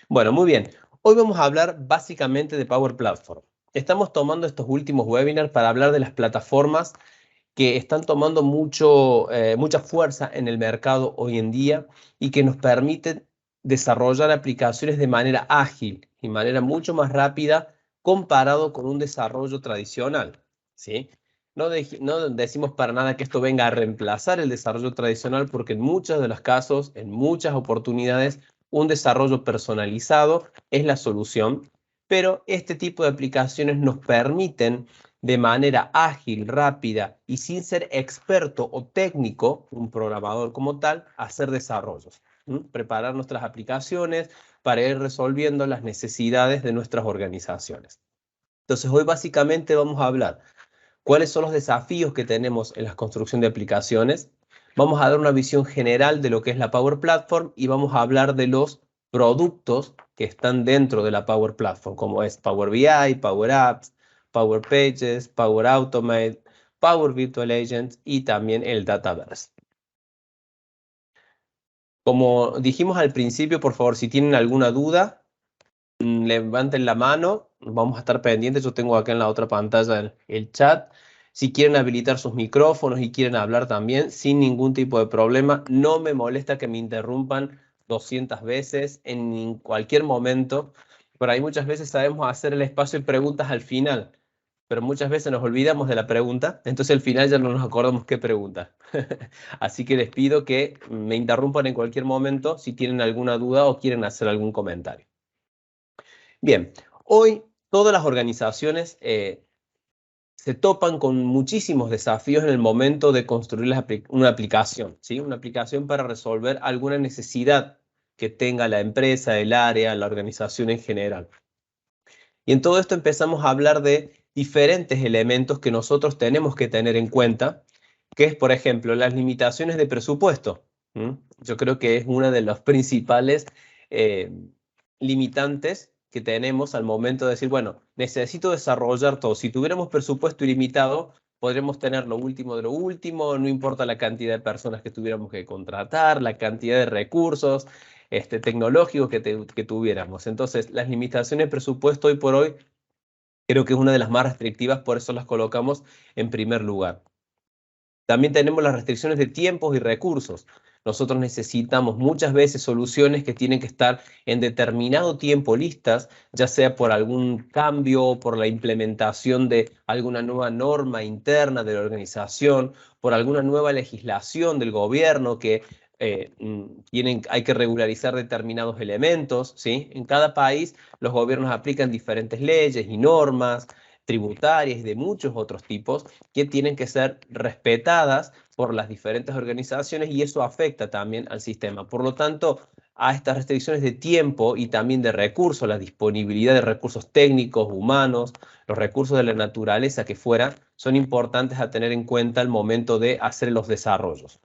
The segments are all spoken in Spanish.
Bueno, muy bien. Hoy vamos a hablar básicamente de Power Platform. Estamos tomando estos últimos webinars para hablar de las plataformas que están tomando mucha fuerza en el mercado hoy en día y que nos permiten desarrollar aplicaciones de manera ágil y manera mucho más rápida comparado con un desarrollo tradicional, ¿sí? No decimos para nada que esto venga a reemplazar el desarrollo tradicional porque en muchos de los casos, en muchas oportunidades, un desarrollo personalizado es la solución, pero este tipo de aplicaciones nos permiten de manera ágil, rápida y sin ser experto o técnico, un programador como tal, hacer desarrollos, preparar nuestras aplicaciones para ir resolviendo las necesidades de nuestras organizaciones. Entonces, hoy básicamente vamos a hablar cuáles son los desafíos que tenemos en la construcción de aplicaciones. Vamos a dar una visión general de lo que es la Power Platform y vamos a hablar de los productos que están dentro de la Power Platform, como es Power BI, Power Apps, Power Pages, Power Automate, Power Virtual Agent y también el Dataverse. Como dijimos al principio, por favor, si tienen alguna duda, levanten la mano, vamos a estar pendientes. Yo tengo acá en la otra pantalla el chat. Si quieren habilitar sus micrófonos y quieren hablar también, sin ningún tipo de problema, no me molesta que me interrumpan 200 veces en cualquier momento. Por ahí muchas veces sabemos hacer el espacio de preguntas al final, pero muchas veces nos olvidamos de la pregunta, entonces al final ya no nos acordamos qué pregunta. Así que les pido que me interrumpan en cualquier momento si tienen alguna duda o quieren hacer algún comentario. Bien, hoy todas las organizaciones se topan con muchísimos desafíos en el momento de construir una aplicación, ¿sí? Una aplicación para resolver alguna necesidad que tenga la empresa, el área, la organización en general. Y en todo esto empezamos a hablar de diferentes elementos que nosotros tenemos que tener en cuenta, que es, por ejemplo, las limitaciones de presupuesto. Yo creo que es una de los principales eh, limitantes que tenemos al momento de decir, bueno, necesito desarrollar todo. Si tuviéramos presupuesto ilimitado, podríamos tener lo último de lo último, no importa la cantidad de personas que tuviéramos que contratar, la cantidad de recursos tecnológicos que tuviéramos. Entonces, las limitaciones de presupuesto hoy por hoy creo que es una de las más restrictivas, por eso las colocamos en primer lugar. También tenemos las restricciones de tiempos y recursos. Nosotros necesitamos muchas veces soluciones que tienen que estar en determinado tiempo listas, ya sea por algún cambio o por la implementación de alguna nueva norma interna de la organización, por alguna nueva legislación del gobierno que hay que regularizar determinados elementos, ¿sí? En cada país los gobiernos aplican diferentes leyes y normas tributarias y de muchos otros tipos que tienen que ser respetadas por las diferentes organizaciones y eso afecta también al sistema. Por lo tanto, a estas restricciones de tiempo y también de recursos, la disponibilidad de recursos técnicos, humanos, los recursos de la naturaleza que fuera, son importantes a tener en cuenta al momento de hacer los desarrollos.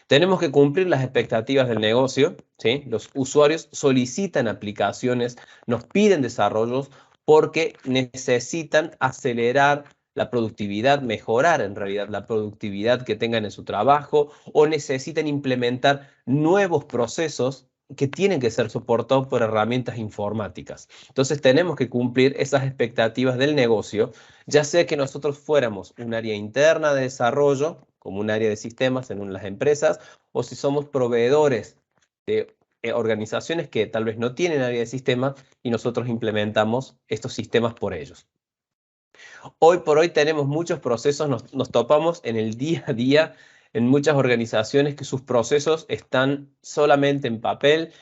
Tenemos que cumplir las expectativas del negocio, ¿sí? Los usuarios solicitan aplicaciones, nos piden desarrollos porque necesitan acelerar la productividad, mejorar en realidad la productividad que tengan en su trabajo o necesitan implementar nuevos procesos que tienen que ser soportados por herramientas informáticas. Entonces tenemos que cumplir esas expectativas del negocio, ya sea que nosotros fuéramos un área interna de desarrollo, como un área de sistemas en las empresas, o si somos proveedores de organizaciones que tal vez no tienen área de sistemas y nosotros implementamos estos sistemas por ellos. Hoy por hoy tenemos muchos procesos, nos topamos en el día a día en muchas organizaciones que sus procesos están solamente en papel.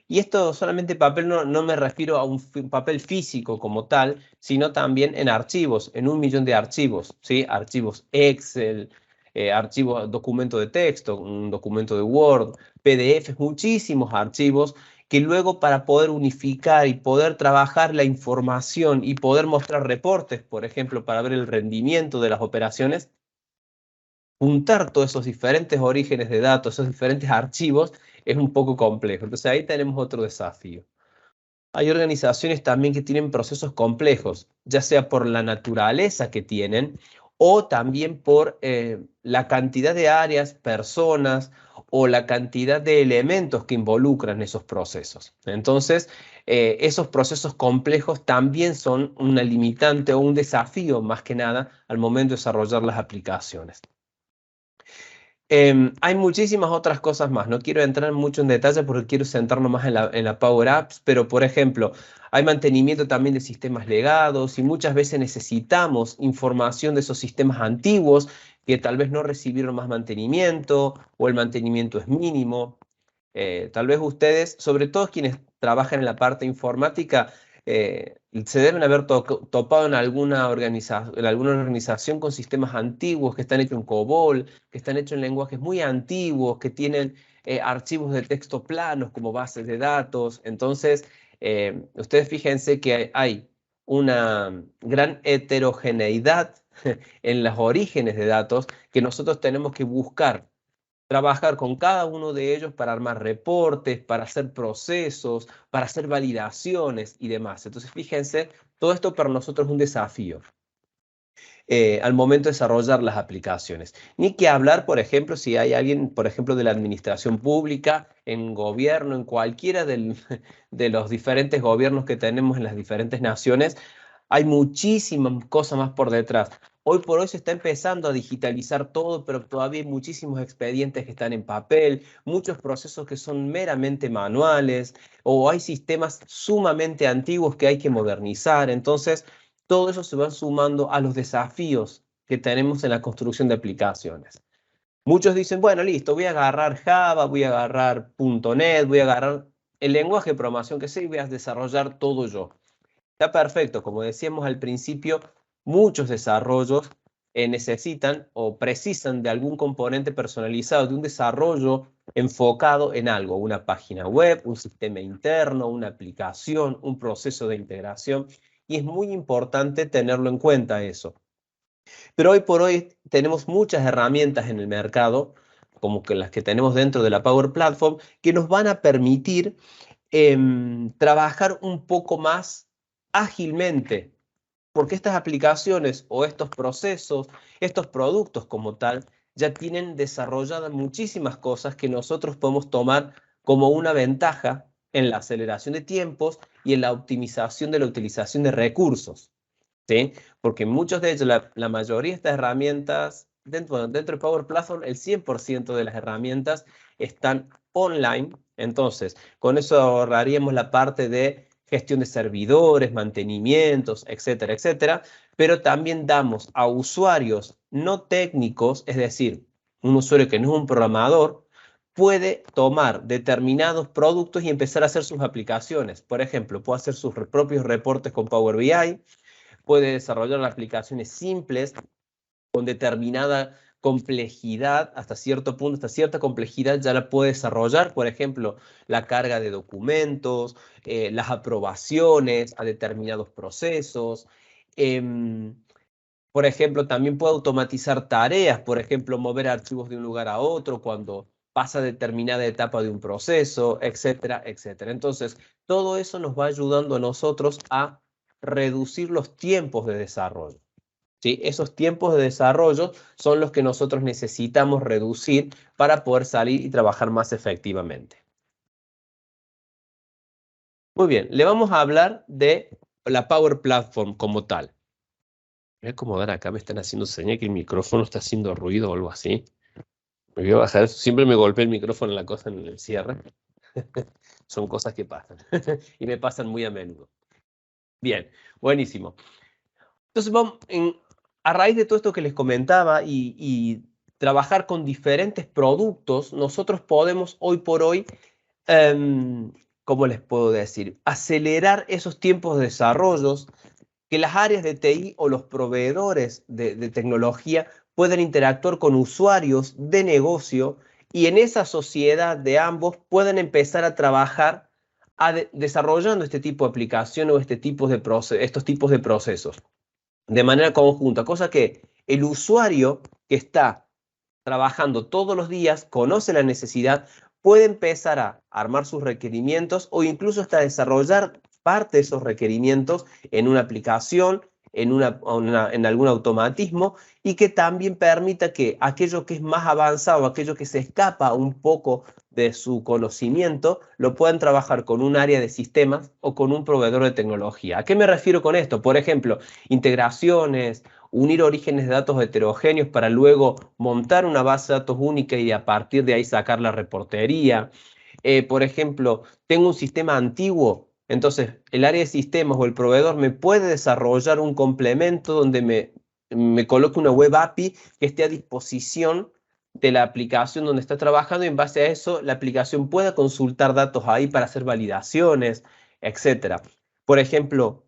Y esto solamente papel no me refiero a un papel físico como tal, sino también en archivos, en 1.000.000 de archivos, ¿sí? Archivos Excel, archivos, documento de texto, un documento de Word, PDF, muchísimos archivos que luego para poder unificar y poder trabajar la información y poder mostrar reportes, por ejemplo, para ver el rendimiento de las operaciones, juntar todos esos diferentes orígenes de datos, esos diferentes archivos, es un poco complejo. Entonces ahí tenemos otro desafío. Hay organizaciones también que tienen procesos complejos, ya sea por la naturaleza que tienen o también por la cantidad de áreas, personas o la cantidad de elementos que involucran esos procesos. Entonces, esos procesos complejos también son una limitante o un desafío más que nada al momento de desarrollar las aplicaciones. Hay muchísimas otras cosas más. No quiero entrar mucho en detalle porque quiero centrarnos más en la Power Apps, pero por ejemplo, hay mantenimiento también de sistemas legados y muchas veces necesitamos información de esos sistemas antiguos que tal vez no recibieron más mantenimiento o el mantenimiento es mínimo. Tal vez ustedes, sobre todo quienes trabajan en la parte informática, se deben haber topado en alguna organización con sistemas antiguos que están hechos en COBOL, que están hechos en lenguajes muy antiguos, que tienen archivos de texto planos como bases de datos. Entonces, ustedes fíjense que hay una gran heterogeneidad en los orígenes de datos que nosotros tenemos que buscar trabajar con cada uno de ellos para armar reportes, para hacer procesos, para hacer validaciones y demás. Entonces, fíjense, todo esto para nosotros es un desafío al momento de desarrollar las aplicaciones. Ni que hablar, por ejemplo, si hay alguien, por ejemplo, de la administración pública, en gobierno, en cualquiera de los diferentes gobiernos que tenemos en las diferentes naciones, hay muchísimas cosas más por detrás. Hoy por hoy se está empezando a digitalizar todo, pero todavía hay muchísimos expedientes que están en papel, muchos procesos que son meramente manuales, o hay sistemas sumamente antiguos que hay que modernizar. Entonces, todo eso se va sumando a los desafíos que tenemos en la construcción de aplicaciones. Muchos dicen, bueno, listo, voy a agarrar Java, voy a agarrar .NET, voy a agarrar el lenguaje de programación que sé y voy a desarrollar todo yo. Está perfecto, como decíamos al principio, muchos desarrollos necesitan o precisan de algún componente personalizado, de un desarrollo enfocado en algo, una página web, un sistema interno, una aplicación, un proceso de integración, y es muy importante tenerlo en cuenta eso. Pero hoy por hoy tenemos muchas herramientas en el mercado, como que las que tenemos dentro de la Power Platform, que nos van a permitir trabajar un poco más ágilmente, porque estas aplicaciones o estos procesos, estos productos como tal, ya tienen desarrolladas muchísimas cosas que nosotros podemos tomar como una ventaja en la aceleración de tiempos y en la optimización de la utilización de recursos, ¿sí? Porque muchos de ellos, la mayoría de estas herramientas, dentro de Power Platform, el 100% de las herramientas están online. Entonces, con eso ahorraríamos la parte de gestión de servidores, mantenimientos, etcétera, etcétera. Pero también damos a usuarios no técnicos, es decir, un usuario que no es un programador, puede tomar determinados productos y empezar a hacer sus aplicaciones. Por ejemplo, puede hacer sus propios reportes con Power BI, puede desarrollar aplicaciones simples con determinada complejidad, hasta cierto punto, hasta cierta complejidad ya la puede desarrollar, por ejemplo, la carga de documentos, las aprobaciones a determinados procesos. Por ejemplo, también puede automatizar tareas, por ejemplo, mover archivos de un lugar a otro cuando pasa determinada etapa de un proceso, etcétera, etcétera. Entonces, todo eso nos va ayudando a nosotros a reducir los tiempos de desarrollo, ¿sí? Esos tiempos de desarrollo son los que nosotros necesitamos reducir para poder salir y trabajar más efectivamente. Muy bien, le vamos a hablar de la Power Platform como tal. Voy a acomodar acá, me están haciendo señal que el micrófono está haciendo ruido o algo así. Me voy a bajar, siempre me golpea el micrófono en la cosa en el cierre. Son cosas que pasan y me pasan muy a menudo. Bien, buenísimo. Entonces, a raíz de todo esto que les comentaba y trabajar con diferentes productos, nosotros podemos hoy por hoy, ¿cómo les puedo decir? Acelerar esos tiempos de desarrollos, que las áreas de TI o los proveedores de tecnología puedan interactuar con usuarios de negocio y en esa sociedad de ambos puedan empezar a trabajar desarrollando este tipo de aplicación o estos tipos de procesos de manera conjunta, cosa que el usuario que está trabajando todos los días conoce la necesidad, puede empezar a armar sus requerimientos o incluso hasta desarrollar parte de esos requerimientos en una aplicación, en algún automatismo y que también permita que aquello que es más avanzado, aquello que se escapa un poco de su conocimiento, lo puedan trabajar con un área de sistemas o con un proveedor de tecnología. ¿A qué me refiero con esto? Por ejemplo, integraciones, unir orígenes de datos heterogéneos para luego montar una base de datos única y a partir de ahí sacar la reportería. Por ejemplo, tengo un sistema antiguo, entonces el área de sistemas o el proveedor me puede desarrollar un complemento donde me coloque una web API que esté a disposición de la aplicación donde está trabajando y en base a eso la aplicación pueda consultar datos ahí para hacer validaciones, etcétera. Por ejemplo,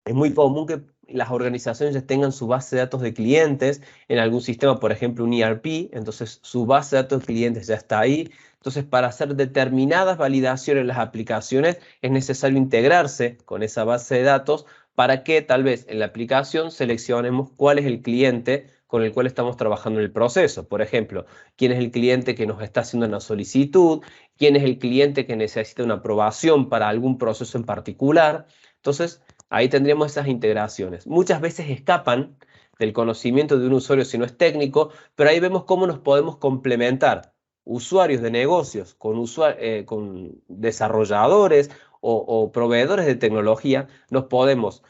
es muy común que las organizaciones ya tengan su base de datos de clientes en algún sistema, por ejemplo un ERP, entonces su base de datos de clientes ya está ahí. Entonces, para hacer determinadas validaciones en las aplicaciones es necesario integrarse con esa base de datos para que tal vez en la aplicación seleccionemos cuál es el cliente con el cual estamos trabajando en el proceso. Por ejemplo, quién es el cliente que nos está haciendo una solicitud, quién es el cliente que necesita una aprobación para algún proceso en particular. Entonces, ahí tendríamos esas integraciones. Muchas veces escapan del conocimiento de un usuario si no es técnico, pero ahí vemos cómo nos podemos complementar usuarios de negocios con desarrolladores o proveedores de tecnología, nos podemos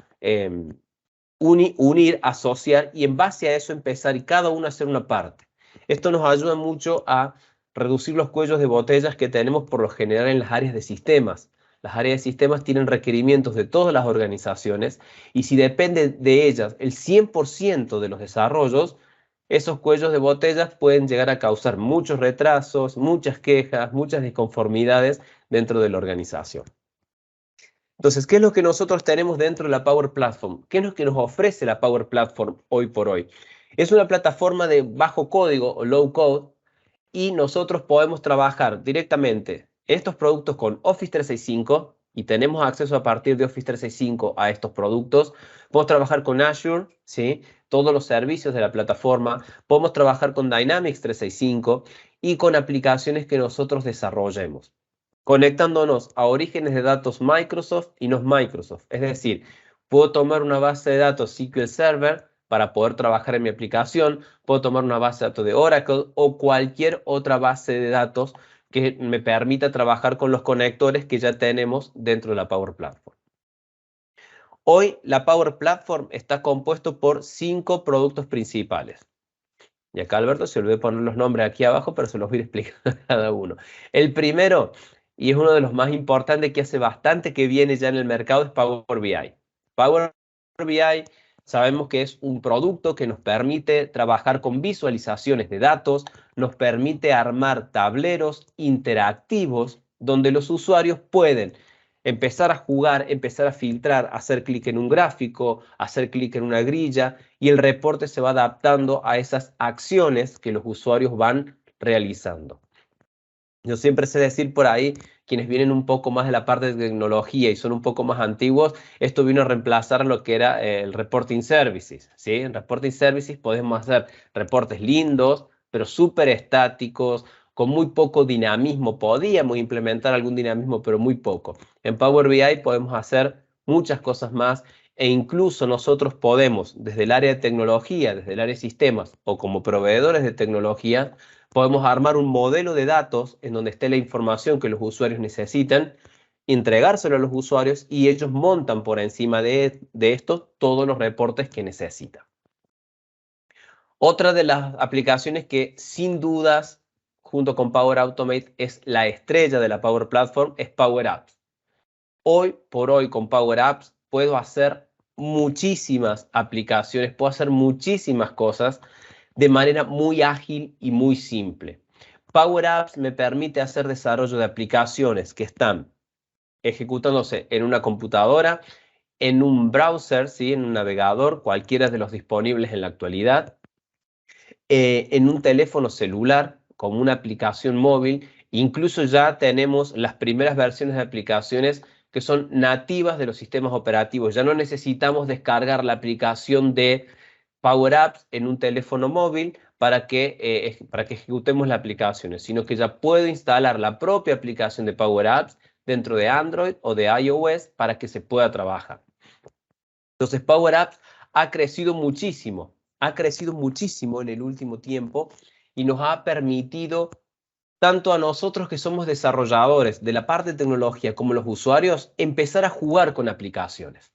unir, asociar y en base a eso empezar y cada uno hacer una parte. Esto nos ayuda mucho a reducir los cuellos de botellas que tenemos por lo general en las áreas de sistemas. Las áreas de sistemas tienen requerimientos de todas las organizaciones y si depende de ellas el 100% de los desarrollos, esos cuellos de botellas pueden llegar a causar muchos retrasos, muchas quejas, muchas disconformidades dentro de la organización. Entonces, ¿qué es lo que nosotros tenemos dentro de la Power Platform? ¿Qué es lo que nos ofrece la Power Platform hoy por hoy? Es una plataforma de bajo código o low code y nosotros podemos trabajar directamente estos productos con Office 365 y tenemos acceso a partir de Office 365 a estos productos. Podemos trabajar con Azure, ¿sí? Todos los servicios de la plataforma. Podemos trabajar con Dynamics 365 y con aplicaciones que nosotros desarrollemos, conectándonos a orígenes de datos Microsoft y no Microsoft. Es decir, puedo tomar una base de datos SQL Server para poder trabajar en mi aplicación, puedo tomar una base de datos de Oracle o cualquier otra base de datos que me permita trabajar con los conectores que ya tenemos dentro de la Power Platform. Hoy la Power Platform está compuesto por 5 productos principales. Y acá Alberto se olvidó poner los nombres aquí abajo, pero se los voy a explicar cada uno. El primero, y es uno de los más importantes que hace bastante que viene ya en el mercado, es Power BI. Power BI sabemos que es un producto que nos permite trabajar con visualizaciones de datos, nos permite armar tableros interactivos donde los usuarios pueden empezar a jugar, empezar a filtrar, hacer clic en un gráfico, hacer clic en una grilla y el reporte se va adaptando a esas acciones que los usuarios van realizando. Yo siempre sé decir por ahí, quienes vienen un poco más de la parte de tecnología y son un poco más antiguos, esto vino a reemplazar lo que era el reporting services, ¿sí? En reporting services podemos hacer reportes lindos, pero súper estáticos, con muy poco dinamismo. Podíamos implementar algún dinamismo, pero muy poco. En Power BI podemos hacer muchas cosas más e incluso nosotros podemos, desde el área de tecnología, desde el área de sistemas o como proveedores de tecnología, podemos armar un modelo de datos en donde esté la información que los usuarios necesitan, entregárselo a los usuarios y ellos montan por encima de esto todos los reportes que necesitan. Otra de las aplicaciones que sin dudas, junto con Power Automate, es la estrella de la Power Platform, es Power Apps. Hoy por hoy con Power Apps puedo hacer muchísimas aplicaciones, puedo hacer muchísimas cosas de manera muy ágil y muy simple. Power Apps me permite hacer desarrollo de aplicaciones que están ejecutándose en una computadora, en un browser, ¿sí? En un navegador, cualquiera de los disponibles en la actualidad, en un teléfono celular, como una aplicación móvil. Incluso ya tenemos las primeras versiones de aplicaciones que son nativas de los sistemas operativos. Ya no necesitamos descargar la aplicación de Power Apps en un teléfono móvil para que ejecutemos las aplicaciones, sino que ya puedo instalar la propia aplicación de Power Apps dentro de Android o de iOS para que se pueda trabajar. Entonces, Power Apps ha crecido muchísimo en el último tiempo y nos ha permitido, tanto a nosotros que somos desarrolladores de la parte de tecnología como los usuarios, empezar a jugar con aplicaciones,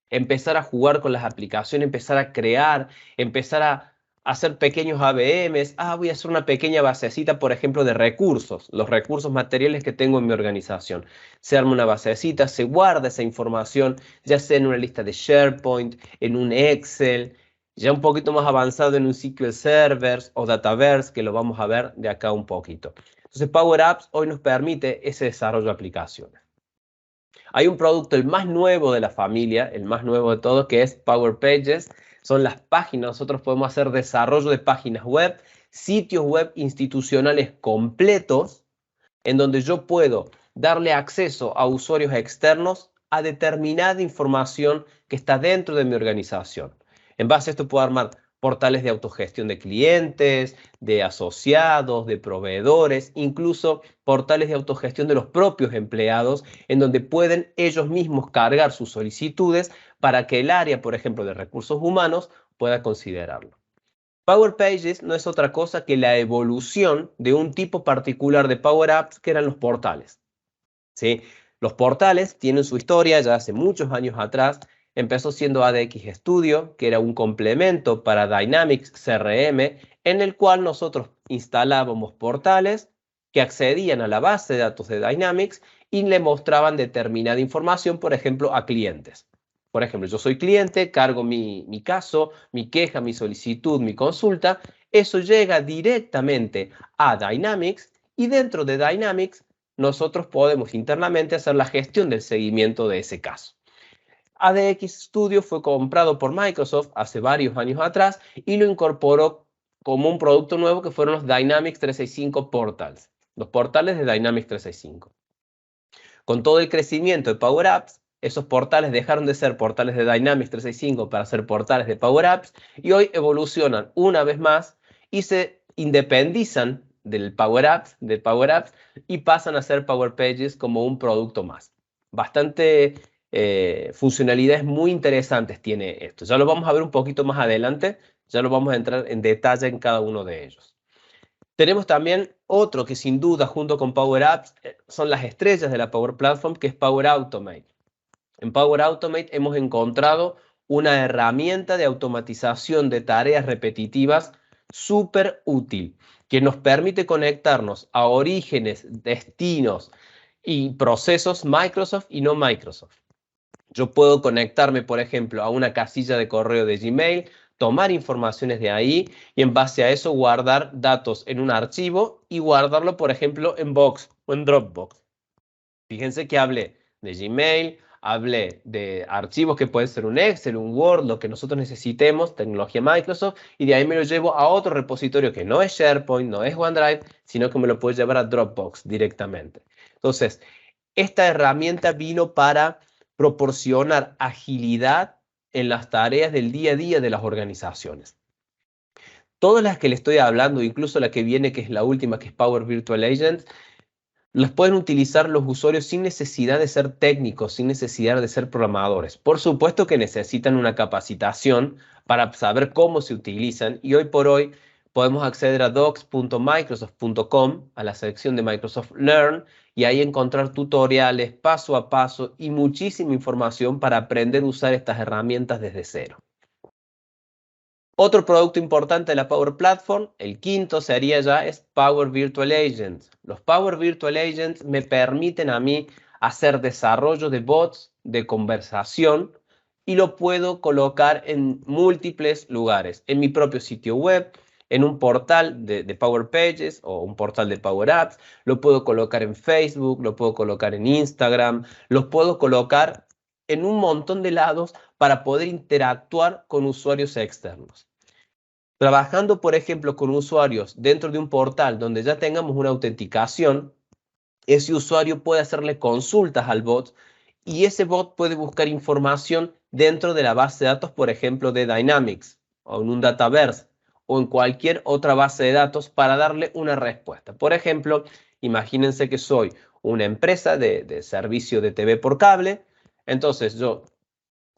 empezar a jugar con las aplicaciones, empezar a crear, empezar a hacer pequeños AVMs. Voy a hacer una pequeña basecita, por ejemplo, de recursos, los recursos materiales que tengo en mi organización. Se arma una basecita, se guarda esa información, ya sea en una lista de SharePoint, en un Excel, ya un poquito más avanzado en un SQL Server o Dataverse, que lo vamos a ver de acá un poquito. Entonces, Power Apps hoy nos permite ese desarrollo de aplicaciones. Hay un producto, el más nuevo de la familia, el más nuevo de todos, que es Power Pages. Son las páginas. Nosotros podemos hacer desarrollo de páginas web, sitios web institucionales completos, en donde yo puedo darle acceso a usuarios externos a determinada información que está dentro de mi organización. En base a esto puedo armar portales de autogestión de clientes, de asociados, de proveedores, incluso portales de autogestión de los propios empleados, en donde pueden ellos mismos cargar sus solicitudes para que el área, por ejemplo, de recursos humanos pueda considerarlo. Power Pages no es otra cosa que la evolución de un tipo particular de Power Apps que eran los portales, ¿sí? Los portales tienen su historia ya hace muchos años atrás. Empezó siendo ADX Studio, que era un complemento para Dynamics CRM, en el cual nosotros instalábamos portales que accedían a la base de datos de Dynamics y le mostraban determinada información, por ejemplo, a clientes. Por ejemplo, yo soy cliente, cargo mi caso, mi queja, mi solicitud, mi consulta. Eso llega directamente a Dynamics y dentro de Dynamics nosotros podemos internamente hacer la gestión del seguimiento de ese caso. ADX Studio fue comprado por Microsoft hace varios años atrás y lo incorporó como un producto nuevo que fueron los Dynamics 365 Portals, los portales de Dynamics 365. Con todo el crecimiento de Power Apps, esos portales dejaron de ser portales de Dynamics 365 para ser portales de Power Apps y hoy evolucionan una vez más y se independizan del Power Apps y pasan a ser Power Pages como un producto más. Bastante funcionalidades muy interesantes tiene esto. Ya lo vamos a ver un poquito más adelante, ya lo vamos a entrar en detalle en cada uno de ellos. Tenemos también otro que sin duda junto con Power Apps son las estrellas de la Power Platform, que es Power Automate. En Power Automate hemos encontrado una herramienta de automatización de tareas repetitivas súper útil, que nos permite conectarnos a orígenes, destinos y procesos Microsoft y no Microsoft. Yo puedo conectarme, por ejemplo, a una casilla de correo de Gmail, tomar informaciones de ahí y en base a eso guardar datos en un archivo y guardarlo, por ejemplo, en Box o en Dropbox. Fíjense que hablé de Gmail, hablé de archivos que pueden ser un Excel, un Word, lo que nosotros necesitemos, tecnología Microsoft, y de ahí me lo llevo a otro repositorio que no es SharePoint, no es OneDrive, sino que me lo puedo llevar a Dropbox directamente. Entonces, esta herramienta vino para proporcionar agilidad en las tareas del día a día de las organizaciones. Todas las que le estoy hablando, incluso la que viene, que es la última, que es Power Virtual Agent, las pueden utilizar los usuarios sin necesidad de ser técnicos, sin necesidad de ser programadores. Por supuesto que necesitan una capacitación para saber cómo se utilizan y hoy por hoy podemos acceder a docs.microsoft.com, a la sección de Microsoft Learn, y ahí encontrar tutoriales paso a paso y muchísima información para aprender a usar estas herramientas desde cero. Otro producto importante de la Power Platform, el quinto sería ya, es Power Virtual Agents. Los Power Virtual Agents me permiten a mí hacer desarrollo de bots de conversación y lo puedo colocar en múltiples lugares, en mi propio sitio web, en un portal de Power Pages o un portal de Power Apps, lo puedo colocar en Facebook, lo puedo colocar en Instagram, lo puedo colocar en un montón de lados para poder interactuar con usuarios externos. Trabajando, por ejemplo, con usuarios dentro de un portal donde ya tengamos una autenticación, ese usuario puede hacerle consultas al bot y ese bot puede buscar información dentro de la base de datos, por ejemplo, de Dynamics o en un Dataverse o en cualquier otra base de datos para darle una respuesta. Por ejemplo, imagínense que soy una empresa de servicio de TV por cable, entonces yo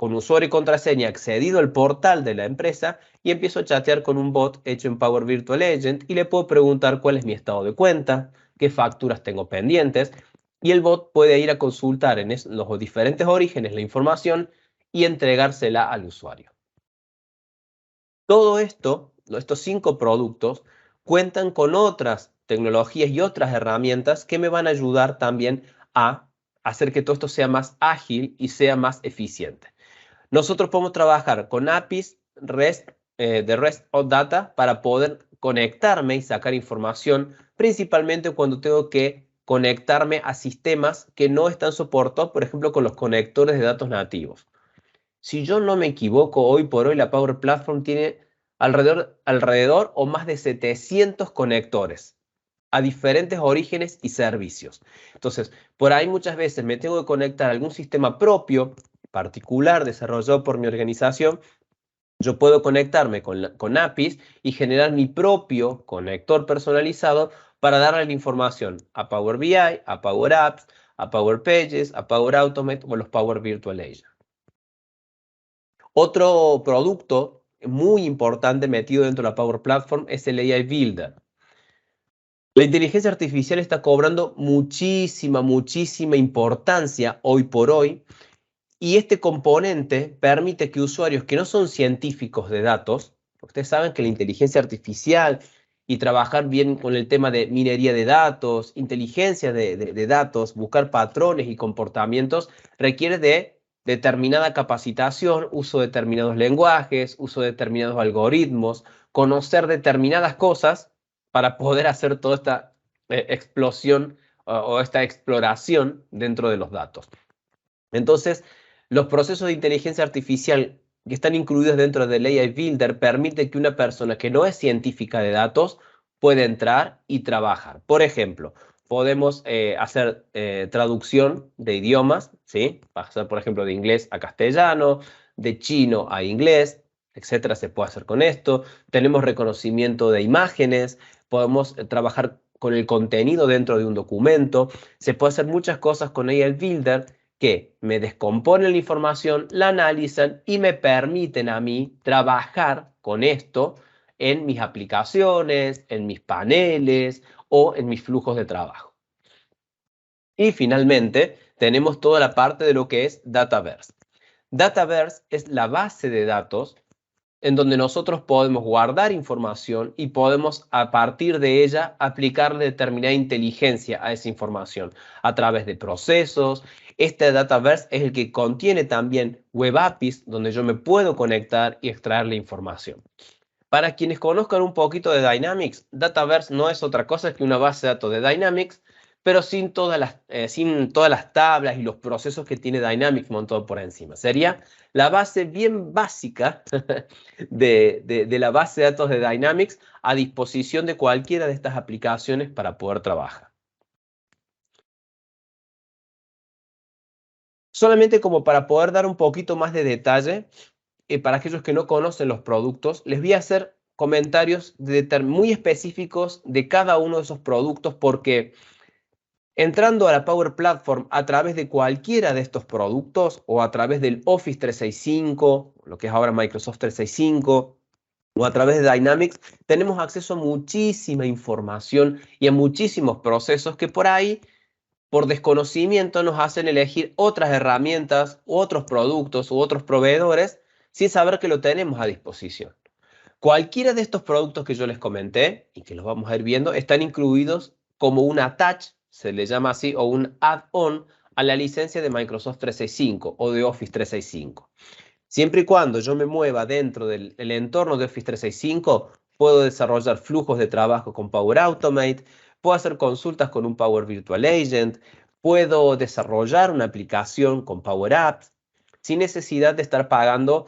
con usuario y contraseña accedido al portal de la empresa y empiezo a chatear con un bot hecho en Power Virtual Agent y le puedo preguntar cuál es mi estado de cuenta, qué facturas tengo pendientes, y el bot puede ir a consultar en los diferentes orígenes la información y entregársela al usuario. Todo esto, estos 5 productos, cuentan con otras tecnologías y otras herramientas que me van a ayudar también a hacer que todo esto sea más ágil y sea más eficiente. Nosotros podemos trabajar con APIs de REST o Data para poder conectarme y sacar información, principalmente cuando tengo que conectarme a sistemas que no están soportados, por ejemplo, con los conectores de datos nativos. Si yo no me equivoco, hoy por hoy la Power Platform tiene alrededor o más de 700 conectores a diferentes orígenes y servicios. Entonces, por ahí muchas veces me tengo que conectar a algún sistema propio, particular, desarrollado por mi organización. Yo puedo conectarme con APIs y generar mi propio conector personalizado para darle la información a Power BI, a Power Apps, a Power Pages, a Power Automate o a los Power Virtual Agent. Otro producto muy importante metido dentro de la Power Platform es el AI Builder. La inteligencia artificial está cobrando muchísima importancia hoy por hoy, y este componente permite que usuarios que no son científicos de datos, ustedes saben que la inteligencia artificial y trabajar bien con el tema de minería de datos, inteligencia de datos, buscar patrones y comportamientos, requiere de determinada capacitación, uso de determinados lenguajes, uso de determinados algoritmos, conocer determinadas cosas para poder hacer toda esta explosión o esta exploración dentro de los datos. Entonces, los procesos de inteligencia artificial que están incluidos dentro del AI Builder permiten que una persona que no es científica de datos pueda entrar y trabajar. Por ejemplo, podemos hacer traducción de idiomas, ¿sí? Pasar, por ejemplo, de inglés a castellano, de chino a inglés, etcétera, se puede hacer con esto. Tenemos reconocimiento de imágenes, podemos trabajar con el contenido dentro de un documento. Se puede hacer muchas cosas con AI Builder que me descomponen la información, la analizan y me permiten a mí trabajar con esto en mis aplicaciones, en mis paneles o en mis flujos de trabajo. Y finalmente tenemos toda la parte de lo que es Dataverse. Dataverse es la base de datos en donde nosotros podemos guardar información y podemos a partir de ella aplicarle determinada inteligencia a esa información a través de procesos. Este Dataverse es el que contiene también Web APIs donde yo me puedo conectar y extraer la información. Para quienes conozcan un poquito de Dynamics, Dataverse no es otra cosa que una base de datos de Dynamics, pero sin todas las tablas y los procesos que tiene Dynamics montado por encima. Sería la base bien básica de la base de datos de Dynamics a disposición de cualquiera de estas aplicaciones para poder trabajar. Solamente como para poder dar un poquito más de detalle, para aquellos que no conocen los productos, les voy a hacer comentarios muy específicos de cada uno de esos productos porque entrando a la Power Platform a través de cualquiera de estos productos o a través del Office 365, lo que es ahora Microsoft 365, o a través de Dynamics, tenemos acceso a muchísima información y a muchísimos procesos que por ahí, por desconocimiento, nos hacen elegir otras herramientas, u otros productos u otros proveedores sin saber que lo tenemos a disposición. Cualquiera de estos productos que yo les comenté y que los vamos a ir viendo están incluidos como un attach, se le llama así, o un add-on a la licencia de Microsoft 365 o de Office 365. Siempre y cuando yo me mueva dentro del entorno de Office 365, puedo desarrollar flujos de trabajo con Power Automate, puedo hacer consultas con un Power Virtual Agent, puedo desarrollar una aplicación con Power Apps sin necesidad de estar pagando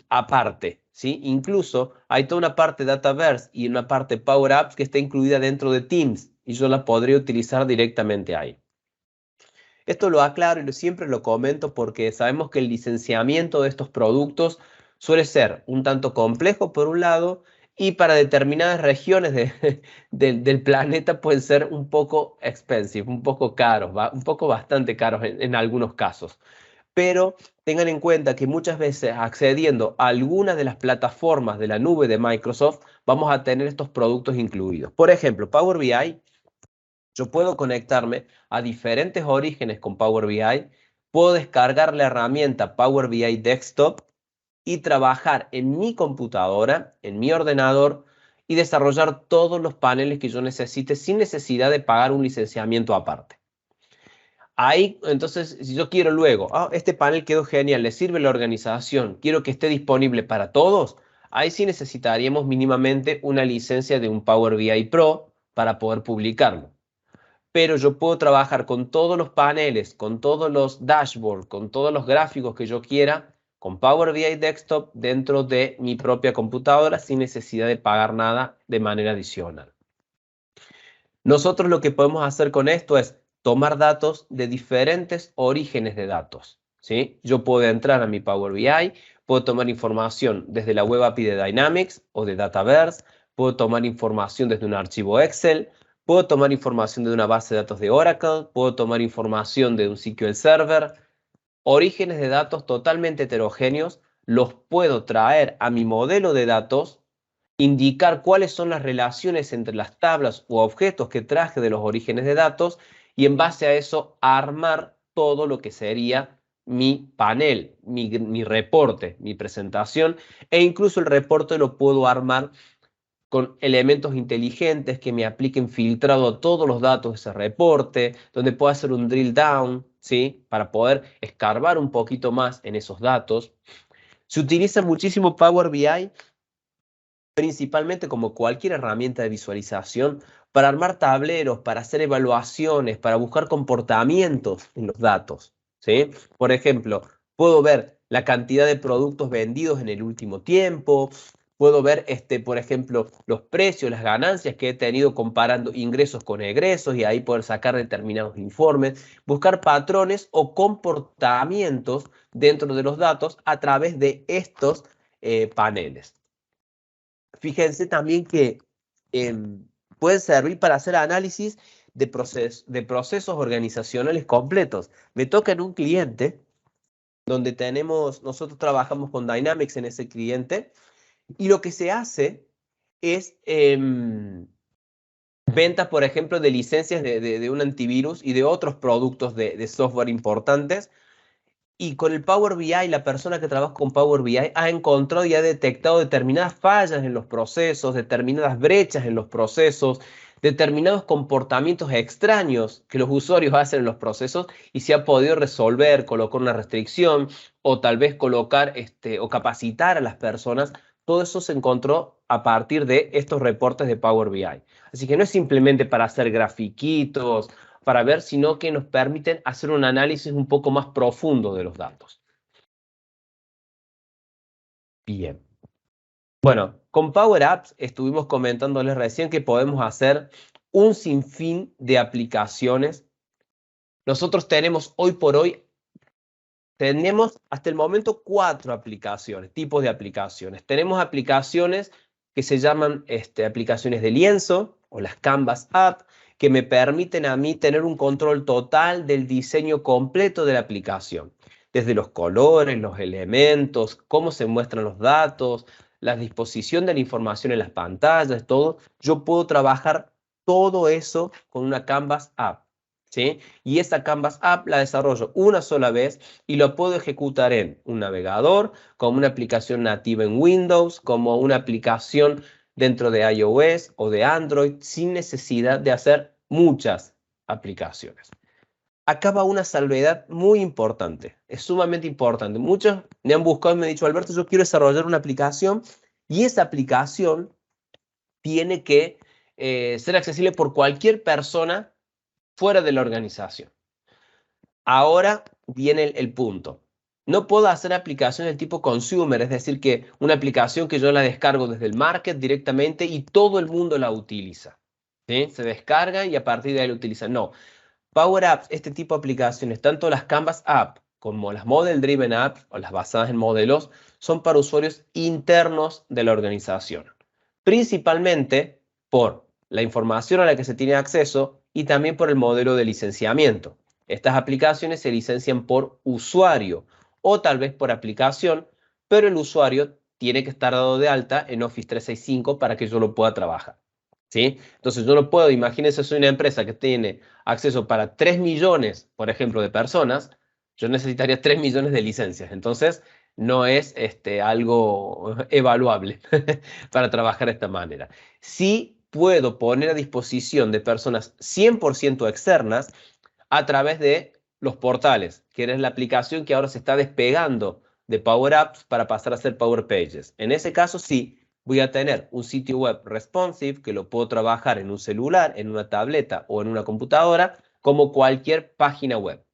aparte, ¿sí? Incluso hay toda una parte Dataverse y una parte Power Apps que está incluida dentro de Teams y yo la podría utilizar directamente ahí. Esto lo aclaro y siempre lo comento porque sabemos que el licenciamiento de estos productos suele ser un tanto complejo por un lado y para determinadas regiones del planeta pueden ser un poco expensive, un poco caros, un poco bastante caros en algunos casos. pero tengan en cuenta que muchas veces accediendo a algunas de las plataformas de la nube de Microsoft, vamos a tener estos productos incluidos. Por ejemplo, Power BI, yo puedo conectarme a diferentes orígenes con Power BI, puedo descargar la herramienta Power BI Desktop y trabajar en mi computadora, en mi ordenador, y desarrollar todos los paneles que yo necesite sin necesidad de pagar un licenciamiento aparte. Ahí, entonces, si yo quiero luego, este panel quedó genial, le sirve la organización, quiero que esté disponible para todos, ahí sí necesitaríamos mínimamente una licencia de un Power BI Pro para poder publicarlo. Pero yo puedo trabajar con todos los paneles, con todos los dashboards, con todos los gráficos que yo quiera, con Power BI Desktop dentro de mi propia computadora sin necesidad de pagar nada de manera adicional. Nosotros lo que podemos hacer con esto es tomar datos de diferentes orígenes de datos, ¿sí? Yo puedo entrar a mi Power BI, puedo tomar información desde la Web API de Dynamics o de Dataverse, puedo tomar información desde un archivo Excel, puedo tomar información de una base de datos de Oracle, puedo tomar información de un SQL Server, orígenes de datos totalmente heterogéneos, los puedo traer a mi modelo de datos, indicar cuáles son las relaciones entre las tablas u objetos que traje de los orígenes de datos y en base a eso armar todo lo que sería mi panel, mi reporte, mi presentación, e incluso el reporte lo puedo armar con elementos inteligentes que me apliquen filtrado a todos los datos de ese reporte, donde puedo hacer un drill down, ¿sí? Para poder escarbar un poquito más en esos datos. Se utiliza muchísimo Power BI, principalmente como cualquier herramienta de visualización, para armar tableros, para hacer evaluaciones, para buscar comportamientos en los datos, ¿sí? Por ejemplo, puedo ver la cantidad de productos vendidos en el último tiempo, puedo ver, por ejemplo, los precios, las ganancias que he tenido comparando ingresos con egresos y ahí poder sacar determinados informes, buscar patrones o comportamientos dentro de los datos a través de estos paneles. Fíjense también que pueden servir para hacer análisis de procesos organizacionales completos. Me toca en un cliente donde nosotros trabajamos con Dynamics en ese cliente, y lo que se hace es ventas, por ejemplo, de licencias de un antivirus y de otros productos de software importantes. Y con el Power BI, la persona que trabaja con Power BI ha encontrado y ha detectado determinadas fallas en los procesos, determinadas brechas en los procesos, determinados comportamientos extraños que los usuarios hacen en los procesos y se ha podido resolver, colocar una restricción o tal vez colocar o capacitar a las personas. Todo eso se encontró a partir de estos reportes de Power BI. Así que no es simplemente para hacer grafiquitos, para ver, sino que nos permiten hacer un análisis un poco más profundo de los datos. Bien. Bueno, con Power Apps estuvimos comentándoles recién que podemos hacer un sinfín de aplicaciones. Nosotros tenemos hoy por hoy, tenemos hasta el momento 4 aplicaciones, tipos de aplicaciones. Tenemos aplicaciones que se llaman aplicaciones de lienzo o las Canvas App, que me permiten a mí tener un control total del diseño completo de la aplicación. Desde los colores, los elementos, cómo se muestran los datos, la disposición de la información en las pantallas, todo. Yo puedo trabajar todo eso con una Canvas App, ¿sí? Y esa Canvas App la desarrollo una sola vez y lo puedo ejecutar en un navegador, como una aplicación nativa en Windows, como una aplicación dentro de iOS o de Android, sin necesidad de hacer muchas aplicaciones. Acá va una salvedad muy importante, es sumamente importante. Muchos me han buscado y me han dicho, Alberto, yo quiero desarrollar una aplicación y esa aplicación tiene que ser accesible por cualquier persona fuera de la organización. Ahora viene el punto. No puedo hacer aplicaciones de tipo consumer, es decir, que una aplicación que yo la descargo desde el market directamente y todo el mundo la utiliza, ¿sí? Se descarga y a partir de ahí la utilizan. No. Power Apps, este tipo de aplicaciones, tanto las Canvas App como las Model Driven Apps o las basadas en modelos, son para usuarios internos de la organización. Principalmente por la información a la que se tiene acceso y también por el modelo de licenciamiento. Estas aplicaciones se licencian por usuario o tal vez por aplicación, pero el usuario tiene que estar dado de alta en Office 365 para que yo lo pueda trabajar, ¿sí? Entonces yo no puedo, imagínense, soy una empresa que tiene acceso para 3 millones, por ejemplo, de personas, yo necesitaría 3 millones de licencias. Entonces, no es algo evaluable para trabajar de esta manera. Sí puedo poner a disposición de personas 100% externas a través de los portales, que es la aplicación que ahora se está despegando de Power Apps para pasar a ser Power Pages. En ese caso, sí, voy a tener un sitio web responsive que lo puedo trabajar en un celular, en una tableta o en una computadora, como cualquier página web,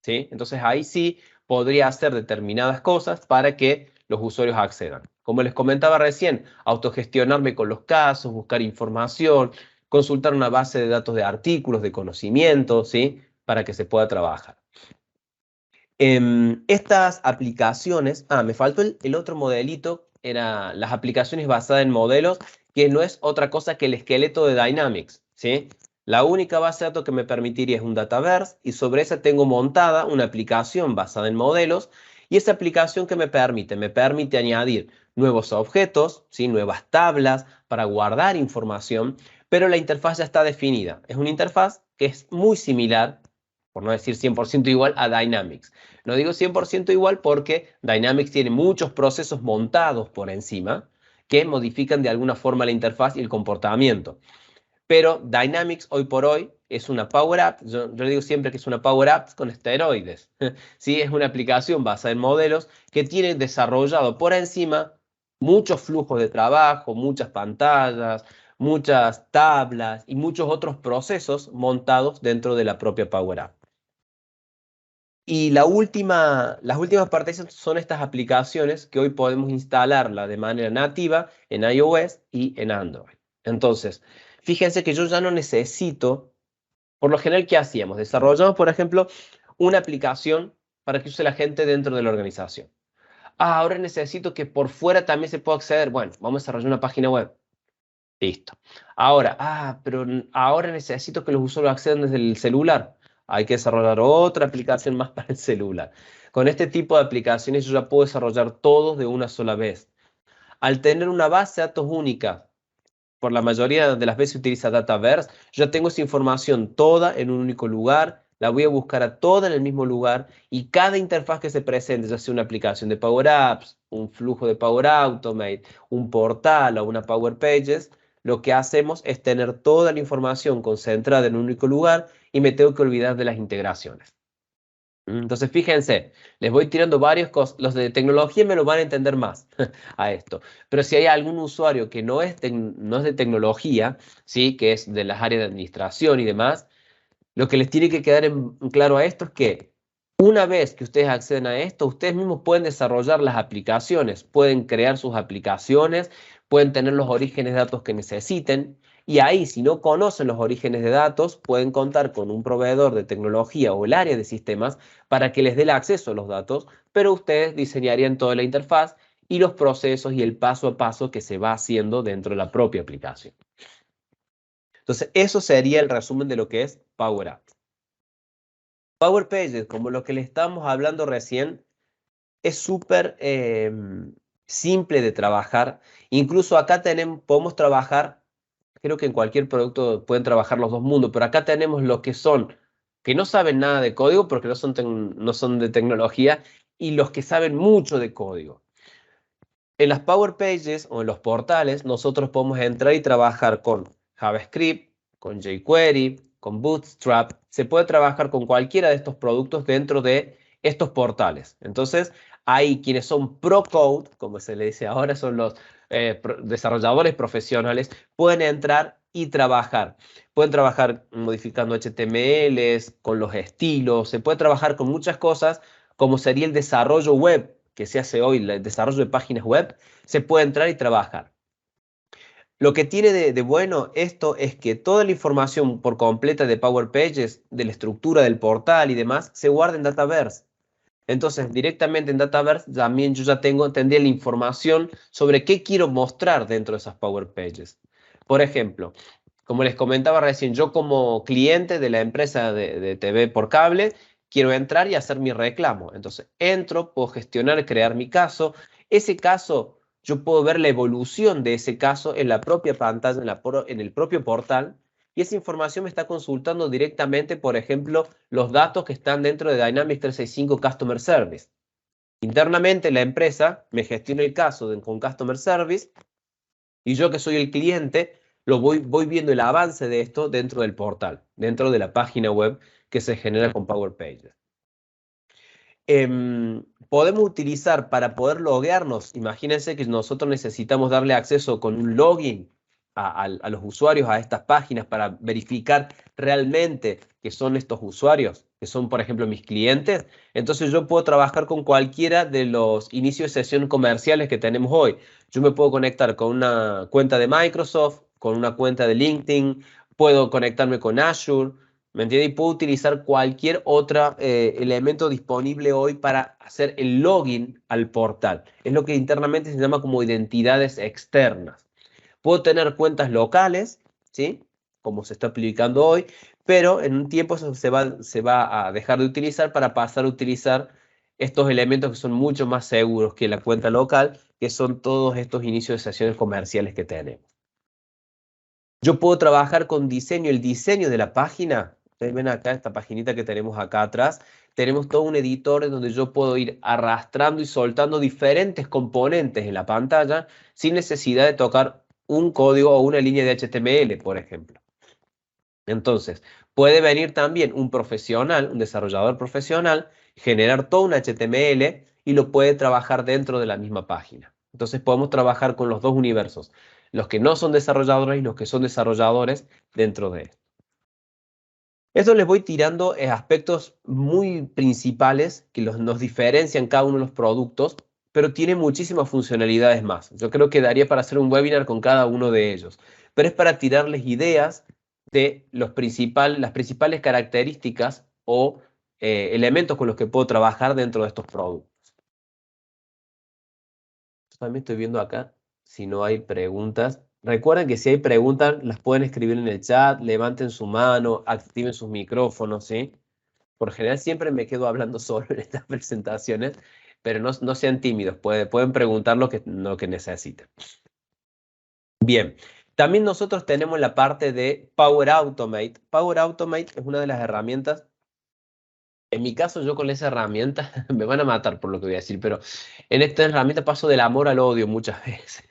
¿sí? Entonces ahí sí podría hacer determinadas cosas para que los usuarios accedan. Como les comentaba recién, autogestionarme con los casos, buscar información, consultar una base de datos de artículos, de conocimiento, ¿sí? Para que se pueda trabajar. Estas aplicaciones, me faltó el otro modelito, era las aplicaciones basadas en modelos, que no es otra cosa que el esqueleto de Dynamics, ¿sí? La única base de datos que me permitiría es un Dataverse y sobre esa tengo montada una aplicación basada en modelos y esa aplicación que me permite añadir nuevos objetos, ¿sí? Nuevas tablas para guardar información, pero la interfaz ya está definida. Es una interfaz que es muy similar, por no decir 100% igual, a Dynamics. No digo 100% igual porque Dynamics tiene muchos procesos montados por encima que modifican de alguna forma la interfaz y el comportamiento. Pero Dynamics hoy por hoy es una Power App, yo digo siempre que es una Power App con esteroides. ¿Sí? Es una aplicación basada en modelos que tiene desarrollado por encima muchos flujos de trabajo, muchas pantallas, muchas tablas y muchos otros procesos montados dentro de la propia Power App. Y las últimas partes son estas aplicaciones que hoy podemos instalarla de manera nativa en iOS y en Android. Entonces, fíjense que yo ya no necesito, por lo general, ¿qué hacíamos? Desarrollamos, por ejemplo, una aplicación para que use la gente dentro de la organización. Ahora necesito que por fuera también se pueda acceder. Bueno, vamos a desarrollar una página web. Listo. Ahora, pero ahora necesito que los usuarios accedan desde el celular. Hay que desarrollar otra aplicación más para el celular. Con este tipo de aplicaciones yo ya puedo desarrollar todos de una sola vez. Al tener una base de datos única, por la mayoría de las veces utiliza Dataverse, yo ya tengo esa información toda en un único lugar, la voy a buscar a toda en el mismo lugar y cada interfaz que se presente, ya sea una aplicación de Power Apps, un flujo de Power Automate, un portal o una Power Pages, lo que hacemos es tener toda la información concentrada en un único lugar y me tengo que olvidar de las integraciones. Entonces, fíjense, les voy tirando varios cosas. Los de tecnología me lo van a entender más a esto. Pero si hay algún usuario que no es de tecnología, ¿sí? Que es de las áreas de administración y demás, lo que les tiene que quedar en claro a esto es que una vez que ustedes acceden a esto, ustedes mismos pueden desarrollar las aplicaciones, pueden crear sus aplicaciones, pueden tener los orígenes de datos que necesiten. Y ahí, si no conocen los orígenes de datos, pueden contar con un proveedor de tecnología o el área de sistemas para que les dé el acceso a los datos, pero ustedes diseñarían toda la interfaz y los procesos y el paso a paso que se va haciendo dentro de la propia aplicación. Entonces, eso sería el resumen de lo que es Power Apps. Power Pages, como lo que le estábamos hablando recién, es súper simple de trabajar. Incluso acá podemos trabajar, creo que en cualquier producto pueden trabajar los dos mundos, pero acá tenemos los que son, que no saben nada de código porque no son de tecnología, y los que saben mucho de código. En las Power Pages o en los portales, nosotros podemos entrar y trabajar con JavaScript, con jQuery, con Bootstrap. Se puede trabajar con cualquiera de estos productos dentro de estos portales. Entonces, hay quienes son pro code, como se le dice ahora, son los desarrolladores profesionales, pueden entrar y trabajar. Pueden trabajar modificando HTMLs, con los estilos, se puede trabajar con muchas cosas, como sería el desarrollo web que se hace hoy, el desarrollo de páginas web, se puede entrar y trabajar. Lo que tiene de bueno esto es que toda la información por completa de Power Pages, de la estructura del portal y demás, se guarda en Dataverse. Entonces, directamente en Dataverse también yo ya tendría la información sobre qué quiero mostrar dentro de esas Power Pages. Por ejemplo, Como les comentaba recién, yo como cliente de la empresa de TV por cable, quiero entrar y hacer mi reclamo. Entonces, entro, puedo gestionar, crear mi caso. Ese caso, yo puedo ver la evolución de ese caso en la propia pantalla, en el propio portal, y esa información me está consultando directamente, por ejemplo, los datos que están dentro de Dynamics 365 Customer Service. Internamente, la empresa me gestiona el caso con Customer Service, y yo que soy el cliente, voy viendo el avance de esto dentro del portal, dentro de la página web que se genera con Power Pages. Podemos utilizar para poder loguearnos, imagínense que nosotros necesitamos darle acceso con un login a los usuarios a estas páginas para verificar realmente que son estos usuarios, que son, por ejemplo, mis clientes. Entonces yo puedo trabajar con cualquiera de los inicios de sesión comerciales que tenemos hoy. Yo me puedo conectar con una cuenta de Microsoft, con una cuenta de LinkedIn, puedo conectarme con Azure, ¿me entiendes? Y puedo utilizar cualquier otro elemento disponible hoy para hacer el login al portal. Es lo que internamente se llama como identidades externas. Puedo tener cuentas locales, ¿sí? Como se está aplicando hoy, pero en un tiempo eso se va a dejar de utilizar para pasar a utilizar estos elementos que son mucho más seguros que la cuenta local, que son todos estos inicios de sesiones comerciales que tenemos. Yo puedo trabajar con diseño, el diseño de la página. Ustedes ven acá, esta paginita que tenemos acá atrás, tenemos todo un editor en donde yo puedo ir arrastrando y soltando diferentes componentes en la pantalla sin necesidad de tocar un código o una línea de HTML, por ejemplo. Entonces, puede venir también un profesional, un desarrollador profesional, generar todo un HTML y lo puede trabajar dentro de la misma página. Entonces, podemos trabajar con los dos universos, los que no son desarrolladores y los que son desarrolladores dentro de esto. Esto les voy tirando aspectos muy principales que nos diferencian cada uno de los productos, pero tiene muchísimas funcionalidades más. Yo creo que daría para hacer un webinar con cada uno de ellos, pero es para tirarles ideas de las principales características o elementos con los que puedo trabajar dentro de estos productos. También estoy viendo acá si no hay preguntas. Recuerden que si hay preguntas, las pueden escribir en el chat, levanten su mano, activen sus micrófonos, ¿sí? Por general siempre me quedo hablando solo en estas presentaciones, pero no sean tímidos, pueden preguntar lo que necesiten. Bien, también nosotros tenemos la parte de Power Automate. Power Automate es una de las herramientas. En mi caso, yo con esa herramienta, me van a matar por lo que voy a decir, pero en esta herramienta paso del amor al odio muchas veces.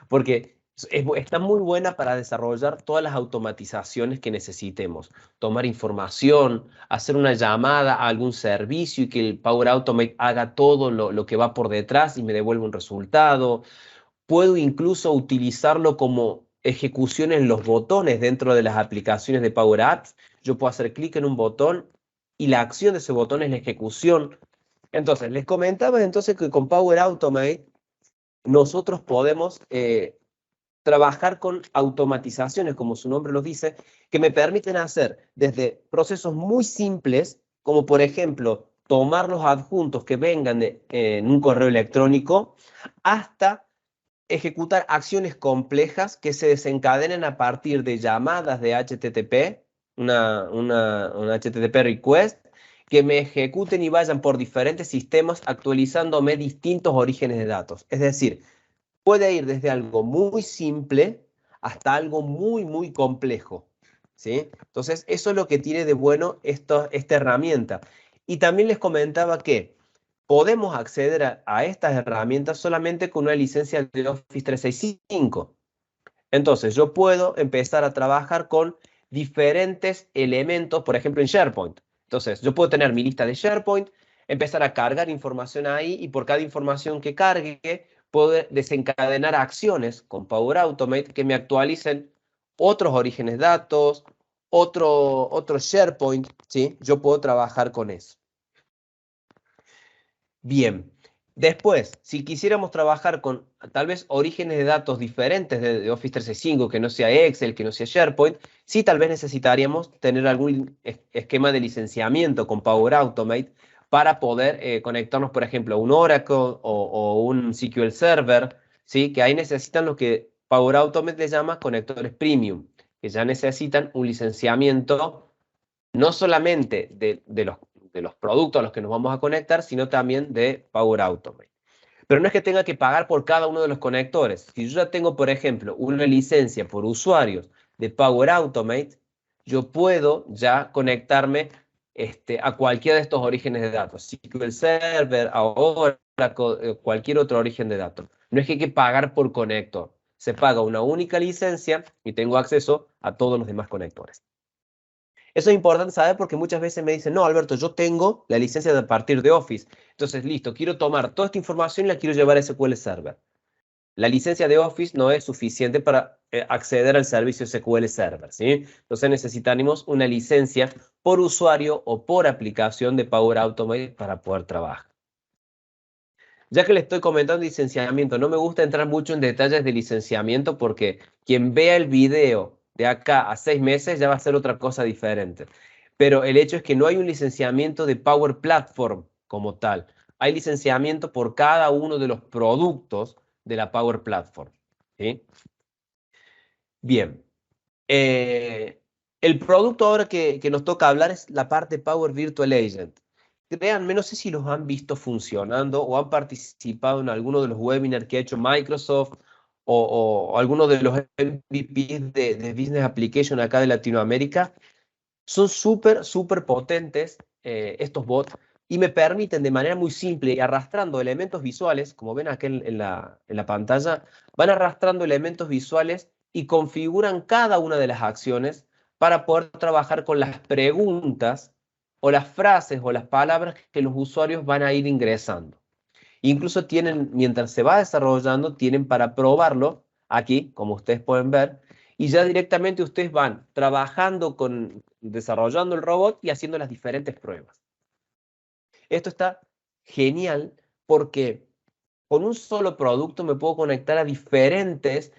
Porque está muy buena para desarrollar todas las automatizaciones que necesitemos. Tomar información, hacer una llamada a algún servicio y que el Power Automate haga todo lo que va por detrás y me devuelva un resultado. Puedo incluso utilizarlo como ejecución en los botones dentro de las aplicaciones de Power Apps. Yo puedo hacer clic en un botón y la acción de ese botón es la ejecución. Entonces, les comentaba entonces que con Power Automate nosotros podemos trabajar con automatizaciones, como su nombre lo dice, que me permiten hacer desde procesos muy simples, como por ejemplo tomar los adjuntos que vengan en un correo electrónico, hasta ejecutar acciones complejas que se desencadenen a partir de llamadas de HTTP, un HTTP request, que me ejecuten y vayan por diferentes sistemas actualizándome distintos orígenes de datos. Es decir, puede ir desde algo muy simple hasta algo muy, muy complejo, ¿sí? Entonces, eso es lo que tiene de bueno esta herramienta. Y también les comentaba que podemos acceder a estas herramientas solamente con una licencia de Office 365. Entonces, yo puedo empezar a trabajar con diferentes elementos, por ejemplo, en SharePoint. Entonces, yo puedo tener mi lista de SharePoint, empezar a cargar información ahí y por cada información que cargue, puedo desencadenar acciones con Power Automate que me actualicen otros orígenes de datos, otro SharePoint, ¿sí? Yo puedo trabajar con eso. Bien, después, si quisiéramos trabajar con tal vez orígenes de datos diferentes de Office 365, que no sea Excel, que no sea SharePoint, sí tal vez necesitaríamos tener algún esquema de licenciamiento con Power Automate para poder conectarnos, por ejemplo, a un Oracle o un SQL Server, ¿sí? Que ahí necesitan lo que Power Automate le llama conectores premium. que ya necesitan un licenciamiento no solamente de los productos a los que nos vamos a conectar, sino también de Power Automate. Pero no es que tenga que pagar por cada uno de los conectores. Si yo ya tengo, por ejemplo, una licencia por usuarios de Power Automate, yo puedo ya conectarme a cualquiera de estos orígenes de datos. SQL Server, ahora cualquier otro origen de datos. No es que hay que pagar por conector. Se paga una única licencia y tengo acceso a todos los demás conectores. Eso es importante saber porque muchas veces me dicen, no, Alberto, yo tengo la licencia de a partir de Office. Entonces, listo, quiero tomar toda esta información y la quiero llevar a SQL Server. La licencia de Office no es suficiente para acceder al servicio SQL Server, ¿sí? Entonces necesitaremos una licencia por usuario o por aplicación de Power Automate para poder trabajar. Ya que le estoy comentando licenciamiento, no me gusta entrar mucho en detalles de licenciamiento porque quien vea el video de acá a 6 meses ya va a ser otra cosa diferente. Pero el hecho es que no hay un licenciamiento de Power Platform como tal. Hay licenciamiento por cada uno de los productos de la Power Platform, ¿sí? Bien. El producto ahora que nos toca hablar es la parte Power Virtual Agent. Créanme, no sé si los han visto funcionando o han participado en alguno de los webinars que ha hecho Microsoft o alguno de los MVPs de Business Application acá de Latinoamérica. Son súper potentes estos bots y me permiten de manera muy simple y arrastrando elementos visuales, como ven aquí en la pantalla, van arrastrando elementos visuales y configuran cada una de las acciones para poder trabajar con las preguntas o las frases o las palabras que los usuarios van a ir ingresando. Incluso tienen, mientras se va desarrollando, tienen para probarlo aquí, como ustedes pueden ver, y ya directamente ustedes van trabajando desarrollando el robot y haciendo las diferentes pruebas. Esto está genial porque con un solo producto me puedo conectar a diferentes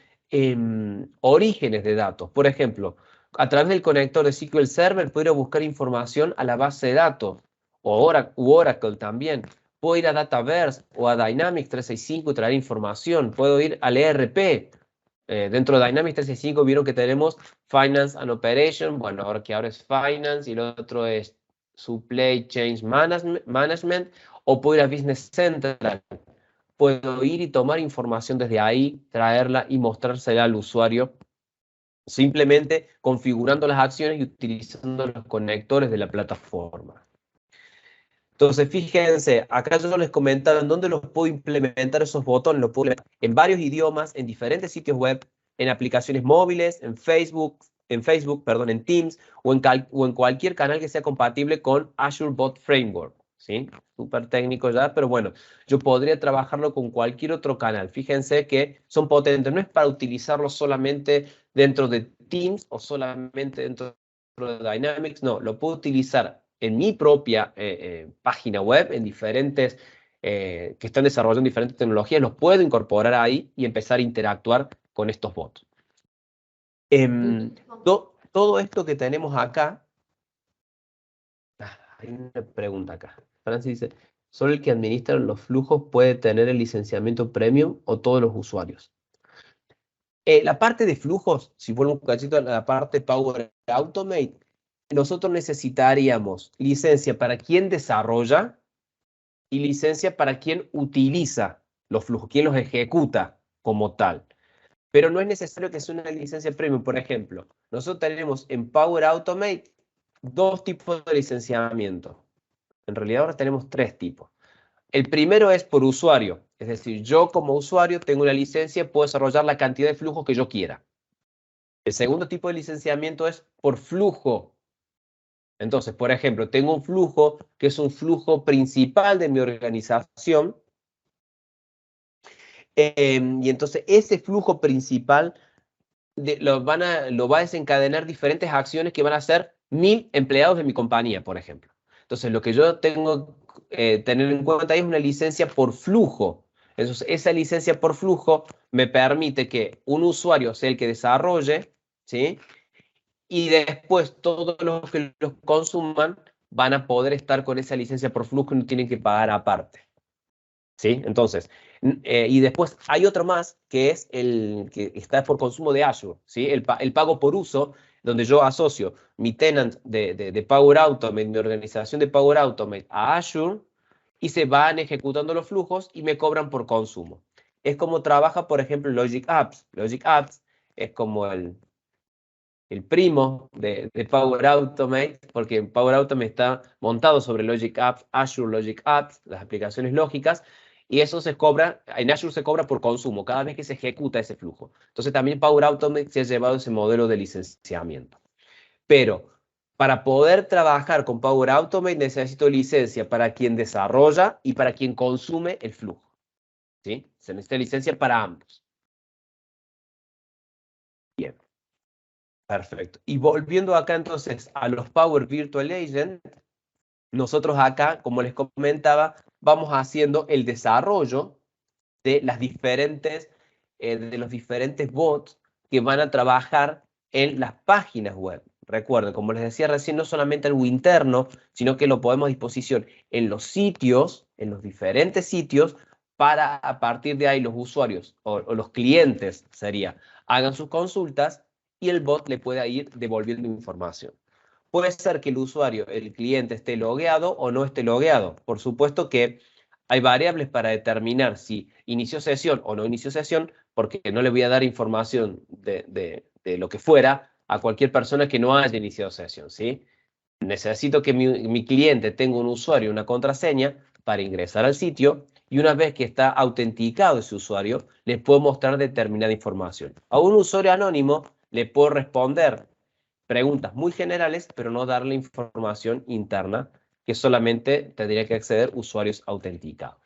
orígenes de datos. Por ejemplo, a través del conector de SQL Server puedo ir a buscar información a la base de datos, o Oracle también. Puedo ir a Dataverse o a Dynamics 365 y traer información. Puedo ir al ERP. Dentro de Dynamics 365 vieron que tenemos Finance and Operation. Bueno, ahora es Finance y el otro es Supply Chain Management. O puedo ir a Business Central. Puedo ir y tomar información desde ahí, traerla y mostrársela al usuario, simplemente configurando las acciones y utilizando los conectores de la plataforma. Entonces, fíjense, acá yo les comentaba en dónde los puedo implementar esos botones, los puedo implementar en varios idiomas, en diferentes sitios web, en aplicaciones móviles, en Facebook, en Teams o en cualquier canal que sea compatible con Azure Bot Framework. ¿Sí? Súper técnico ya, pero bueno, yo podría trabajarlo con cualquier otro canal. Fíjense que son potentes, no es para utilizarlo solamente dentro de Teams o solamente dentro de Dynamics, no, lo puedo utilizar en mi propia página web, en diferentes, que están desarrollando diferentes tecnologías, los puedo incorporar ahí y empezar a interactuar con estos bots. Todo esto que tenemos acá, hay una pregunta acá. Francis dice, ¿solo el que administra los flujos puede tener el licenciamiento premium o todos los usuarios? La parte de flujos, si vuelvo un cachito a la parte Power Automate, nosotros necesitaríamos licencia para quien desarrolla y licencia para quien utiliza los flujos, quien los ejecuta como tal. Pero no es necesario que sea una licencia premium. Por ejemplo, nosotros tenemos en Power Automate 2 tipos de licenciamiento. En realidad ahora tenemos 3 tipos. El primero es por usuario, es decir, yo como usuario tengo una licencia, puedo desarrollar la cantidad de flujos que yo quiera. El segundo tipo de licenciamiento es por flujo. Entonces, por ejemplo, tengo un flujo que es un flujo principal de mi organización. Y entonces ese flujo principal lo va a desencadenar diferentes acciones que van a hacer 1000 empleados de mi compañía, por ejemplo. Entonces, lo que yo tengo que tener en cuenta ahí es una licencia por flujo. Entonces, esa licencia por flujo me permite que un usuario sea el que desarrolle, ¿sí? Y después todos los que los consuman van a poder estar con esa licencia por flujo y no tienen que pagar aparte. ¿sí? Entonces, y después hay otro más que es el que está por consumo de Azure, ¿sí? El pago por uso, donde yo asocio mi tenant de Power Automate, mi organización de Power Automate a Azure, y se van ejecutando los flujos y me cobran por consumo. Es como trabaja, por ejemplo, Logic Apps. Logic Apps es como el primo de Power Automate, porque Power Automate está montado sobre Logic Apps, Azure Logic Apps, las aplicaciones lógicas, y eso se cobra, en Azure se cobra por consumo, cada vez que se ejecuta ese flujo. Entonces también Power Automate se ha llevado ese modelo de licenciamiento. Pero para poder trabajar con Power Automate necesito licencia para quien desarrolla y para quien consume el flujo, ¿sí? Se necesita licencia para ambos. Bien. Perfecto. Y volviendo acá entonces a los Power Virtual Agent, nosotros acá, como les comentaba, vamos haciendo el desarrollo de de los diferentes bots que van a trabajar en las páginas web. Recuerden, como les decía recién, no solamente algo interno, sino que lo podemos a disposición en los sitios, en los diferentes sitios, para a partir de ahí los usuarios o los clientes, sería, hagan sus consultas y el bot le pueda ir devolviendo información. Puede ser que el usuario, el cliente, esté logueado o no esté logueado. Por supuesto que hay variables para determinar si inició sesión o no inició sesión, porque no le voy a dar información de lo que fuera a cualquier persona que no haya iniciado sesión, ¿sí? Necesito que mi cliente tenga un usuario y una contraseña para ingresar al sitio, y una vez que está autenticado ese usuario, les puedo mostrar determinada información. A un usuario anónimo le puedo responder preguntas muy generales, pero no darle información interna que solamente tendría que acceder usuarios autenticados.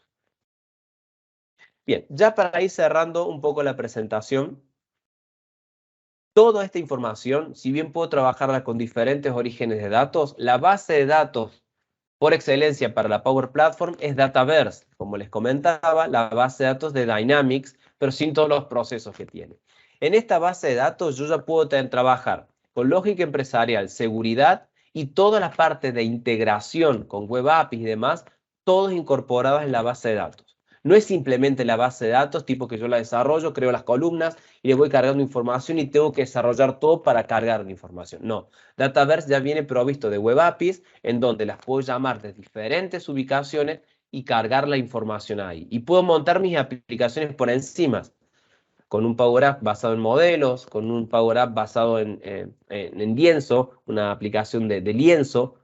Bien, ya para ir cerrando un poco la presentación, toda esta información, si bien puedo trabajarla con diferentes orígenes de datos, la base de datos por excelencia para la Power Platform es Dataverse, como les comentaba, la base de datos de Dynamics, pero sin todos los procesos que tiene. En esta base de datos yo ya puedo trabajar con lógica empresarial, seguridad y toda la parte de integración con Web APIs y demás, todos incorporados en la base de datos. No es simplemente la base de datos, tipo que yo la desarrollo, creo las columnas y le voy cargando información y tengo que desarrollar todo para cargar la información. No, Dataverse ya viene provisto de Web APIs en donde las puedo llamar de diferentes ubicaciones y cargar la información ahí. Y puedo montar mis aplicaciones por encima, con un Power App basado en modelos, con un Power App basado en lienzo, una aplicación de lienzo,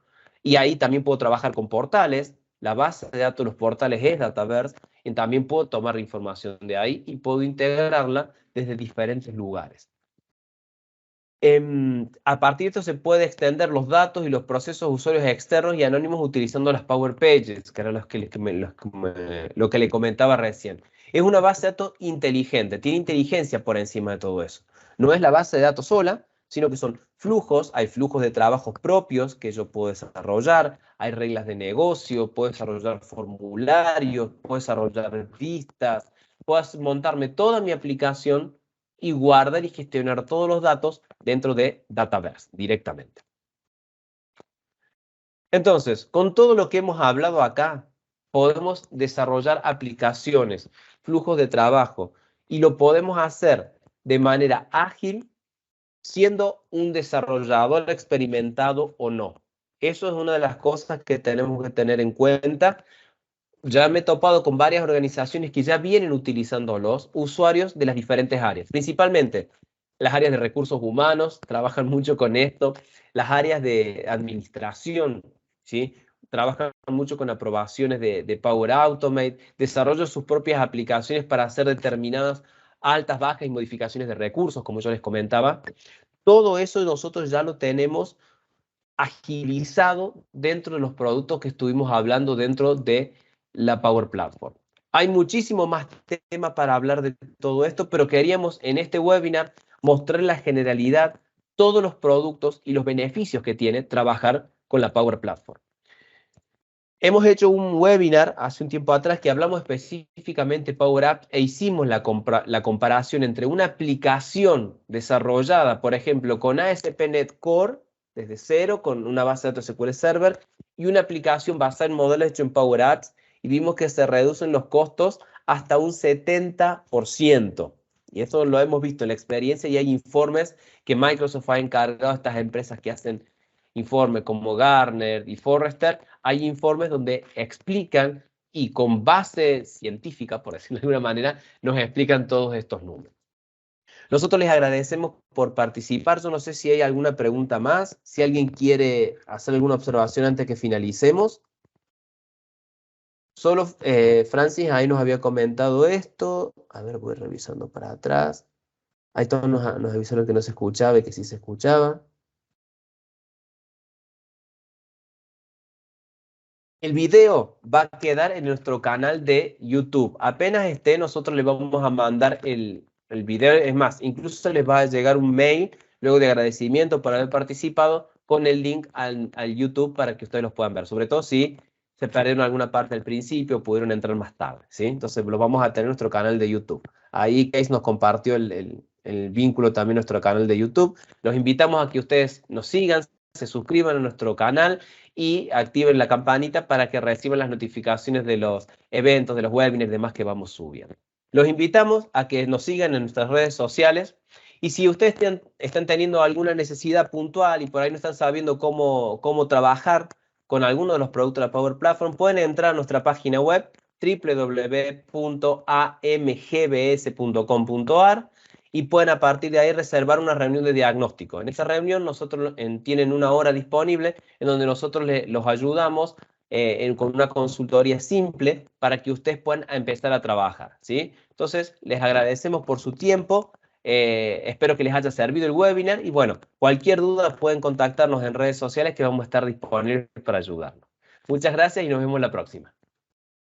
y ahí también puedo trabajar con portales. La base de datos de los portales es Dataverse, y también puedo tomar información de ahí y puedo integrarla desde diferentes lugares. A partir de esto se puede extender los datos y los procesos de usuarios externos y anónimos utilizando las Power Pages, que era lo que le comentaba recién. Es una base de datos inteligente, tiene inteligencia por encima de todo eso. No es la base de datos sola, sino que son flujos, hay flujos de trabajos propios que yo puedo desarrollar, hay reglas de negocio, puedo desarrollar formularios, puedo desarrollar vistas, puedo montarme toda mi aplicación y guardar y gestionar todos los datos dentro de Dataverse directamente. Entonces, con todo lo que hemos hablado acá, podemos desarrollar aplicaciones, flujos de trabajo, y lo podemos hacer de manera ágil, siendo un desarrollador experimentado o no. Eso es una de las cosas que tenemos que tener en cuenta. Ya me he topado con varias organizaciones que ya vienen utilizando los usuarios de las diferentes áreas, principalmente las áreas de recursos humanos, trabajan mucho con esto, las áreas de administración, ¿sí? Trabajan mucho con aprobaciones de Power Automate, desarrollan sus propias aplicaciones para hacer determinadas altas, bajas y modificaciones de recursos, como yo les comentaba. Todo eso nosotros ya lo tenemos agilizado dentro de los productos que estuvimos hablando dentro de la Power Platform. Hay muchísimo más tema para hablar de todo esto, pero queríamos en este webinar mostrar la generalidad, todos los productos y los beneficios que tiene trabajar con la Power Platform. Hemos hecho un webinar hace un tiempo atrás que hablamos específicamente de Power Apps e hicimos la comparación entre una aplicación desarrollada, por ejemplo, con ASP.NET Core, desde cero, con una base de datos SQL Server, y una aplicación basada en modelos hecho en Power Apps, y vimos que se reducen los costos hasta un 70%. Y eso lo hemos visto en la experiencia y hay informes que Microsoft ha encargado a estas empresas que hacen informes como Gartner y Forrester. Hay informes donde explican y con base científica, por decirlo de alguna manera, nos explican todos estos números. Nosotros les agradecemos por participar. Yo no sé si hay alguna pregunta más, si alguien quiere hacer alguna observación antes que finalicemos. Solo Francis ahí nos había comentado esto. A ver, voy revisando para atrás. Ahí todos nos avisaron que no se escuchaba y que sí se escuchaba. El video va a quedar en nuestro canal de YouTube. Apenas esté, nosotros les vamos a mandar el video. Es más, incluso les va a llegar un mail luego de agradecimiento por haber participado con el link al YouTube para que ustedes los puedan ver. Sobre todo si se perdieron alguna parte al principio o pudieron entrar más tarde, ¿sí? Entonces lo vamos a tener en nuestro canal de YouTube. Ahí Case nos compartió el vínculo también en nuestro canal de YouTube. Los invitamos a que ustedes nos sigan, se suscriban a nuestro canal y activen la campanita para que reciban las notificaciones de los eventos, de los webinars y demás que vamos subiendo. Los invitamos a que nos sigan en nuestras redes sociales y si ustedes están teniendo alguna necesidad puntual y por ahí no están sabiendo cómo trabajar con alguno de los productos de la Power Platform, pueden entrar a nuestra página web www.amgbs.com.ar y pueden a partir de ahí reservar una reunión de diagnóstico. En esa reunión nosotros tienen una hora disponible en donde nosotros los ayudamos con una consultoría simple para que ustedes puedan empezar a trabajar, ¿sí? Entonces, les agradecemos por su tiempo. Espero que les haya servido el webinar y bueno, cualquier duda pueden contactarnos en redes sociales que vamos a estar disponibles para ayudarlos. Muchas gracias y nos vemos la próxima.